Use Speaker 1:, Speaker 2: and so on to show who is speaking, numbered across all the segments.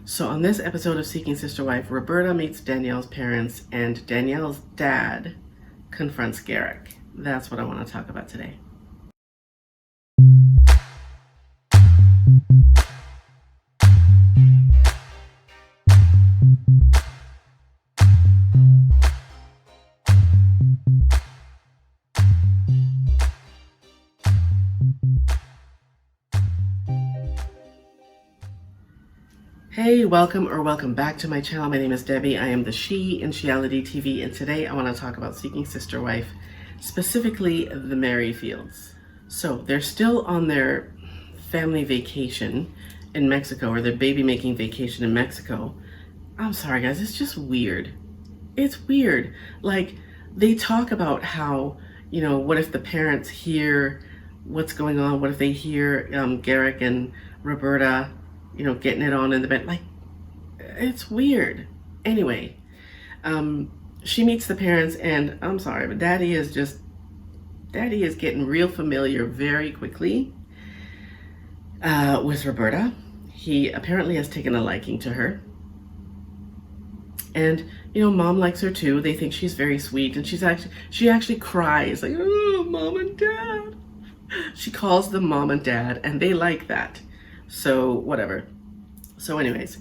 Speaker 1: So on this episode of Seeking Sister Wife, Roberta meets Dannielle's parents and Dannielle's dad confronts Garrick. That's what I want to talk about today. Hey, welcome back to my channel. My name is Debbie. I am the She in Sheality TV, and today I want to talk about Seeking Sister Wife, specifically the Merrifields. So they're still on their family vacation in Mexico, or their baby making vacation in Mexico. I'm sorry guys, it's just weird. It's weird. Like, they talk about how, what if the parents hear what's going on? What if they hear Garrick and Roberta getting it on in the bed? Like, it's weird. Anyway, she meets the parents, and I'm sorry, but Daddy is getting real familiar very quickly with Roberta. He apparently has taken a liking to her. And, Mom likes her too. They think she's very sweet, and she actually cries, like, oh, Mom and Dad. She calls them Mom and Dad, and they like that. So whatever. So anyways,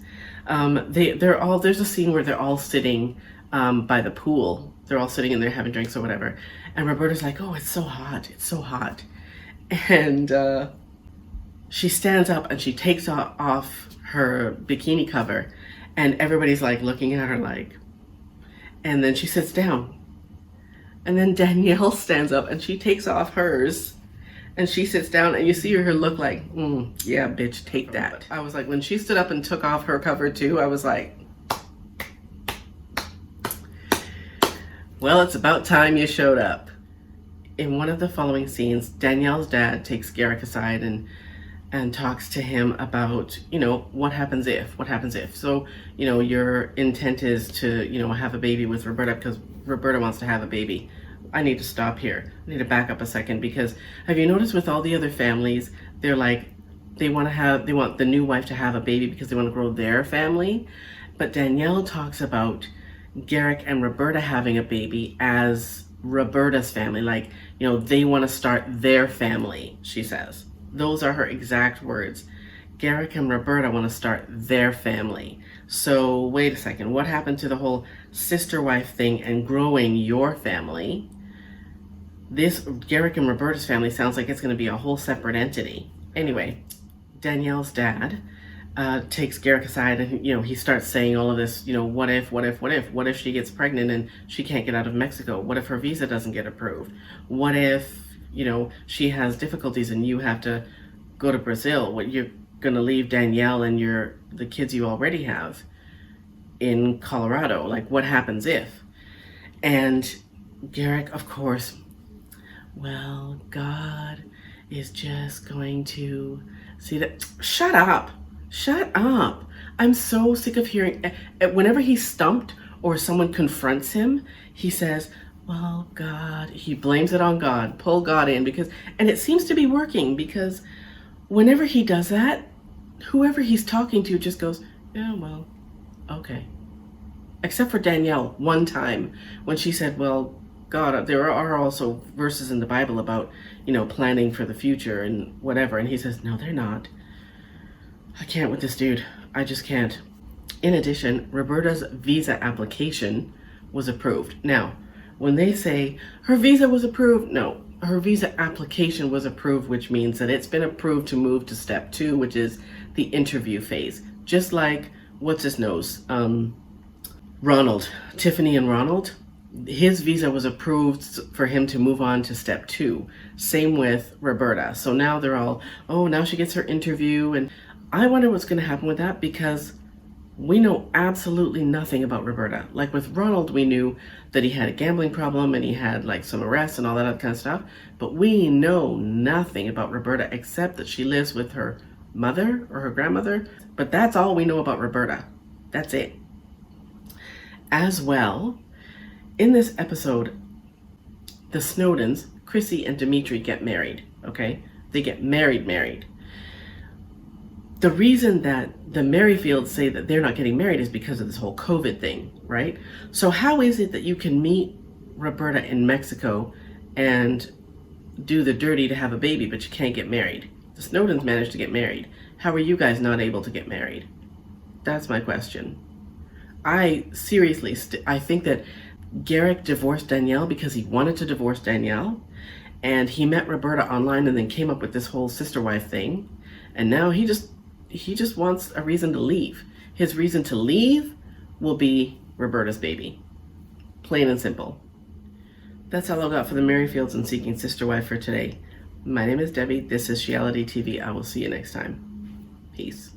Speaker 1: there's a scene where they're all sitting by the pool. They're all sitting and they're having drinks or whatever. And Roberta's like, oh, it's so hot. It's so hot. And she stands up and she takes off her bikini cover, and everybody's like looking at her like, and then she sits down. And then Dannielle stands up and she takes off hers. And she sits down, and you see her look like, yeah, bitch, take that. I was like, when she stood up and took off her cover too, I was like, well, it's about time you showed up. In one of the following scenes, Dannielle's dad takes Garrick aside and talks to him about, what happens if. So, your intent is to, have a baby with Roberta because Roberta wants to have a baby. I need to stop here. I need to back up a second, because have you noticed with all the other families, they're like, they want the new wife to have a baby because they want to grow their family. But Dannielle talks about Garrick and Roberta having a baby as Roberta's family. Like, they want to start their family, she says. Those are her exact words. Garrick and Roberta want to start their family. So wait a second, what happened to the whole sister wife thing and growing your family? This Garrick and Roberta's family sounds like it's going to be a whole separate entity. Anyway, Dannielle's dad takes Garrick aside, and he starts saying all of this, what if she gets pregnant and she can't get out of Mexico? What if her visa doesn't get approved? What if, she has difficulties and you have to go to Brazil? What, you're going to leave Dannielle and the kids you already have in Colorado? Like, what happens if? And Garrick, of course, well, God is just going to see that. Shut up. I'm so sick of hearing, whenever he's stumped or someone confronts him, he says, well, God, he blames it on God, pull God in, and it seems to be working, because whenever he does that, whoever he's talking to just goes, yeah, well, okay. Except for Dannielle, one time when she said, well, God, there are also verses in the Bible about, planning for the future and whatever. And he says, no, they're not. I can't with this dude. I just can't. In addition, Roberta's visa application was approved. Now, when they say her visa was approved, no, her visa application was approved, which means that it's been approved to move to step 2, which is the interview phase. Just like, what's his nose? Ronald, Tiffany and Ronald. His visa was approved for him to move on to step 2. Same with Roberta. So now they're all, oh, now she gets her interview. And I wonder what's going to happen with that, because we know absolutely nothing about Roberta. Like with Ronald, we knew that he had a gambling problem and he had like some arrests and all that other kind of stuff. But we know nothing about Roberta except that she lives with her mother or her grandmother. But that's all we know about Roberta. That's it. As well, in this episode, the Snowdens, Chrissy and Dimitri, get married, okay? They get married. the reason that the Merrifields say that they're not getting married is because of this whole COVID thing, right? So how is it that you can meet Roberta in Mexico and do the dirty to have a baby, but you can't get married? The Snowdens managed to get married. How are you guys not able to get married? That's my question. I seriously, I think that Garrick divorced Dannielle because he wanted to divorce Dannielle, and he met Roberta online and then came up with this whole sister wife thing, and now he just wants a reason to leave. His reason to leave will be Roberta's baby. Plain and simple. That's all I got for the Merrifields and Seeking Sister Wife for today. My name is Debbie. This is Sheality TV. I will see you next time. Peace.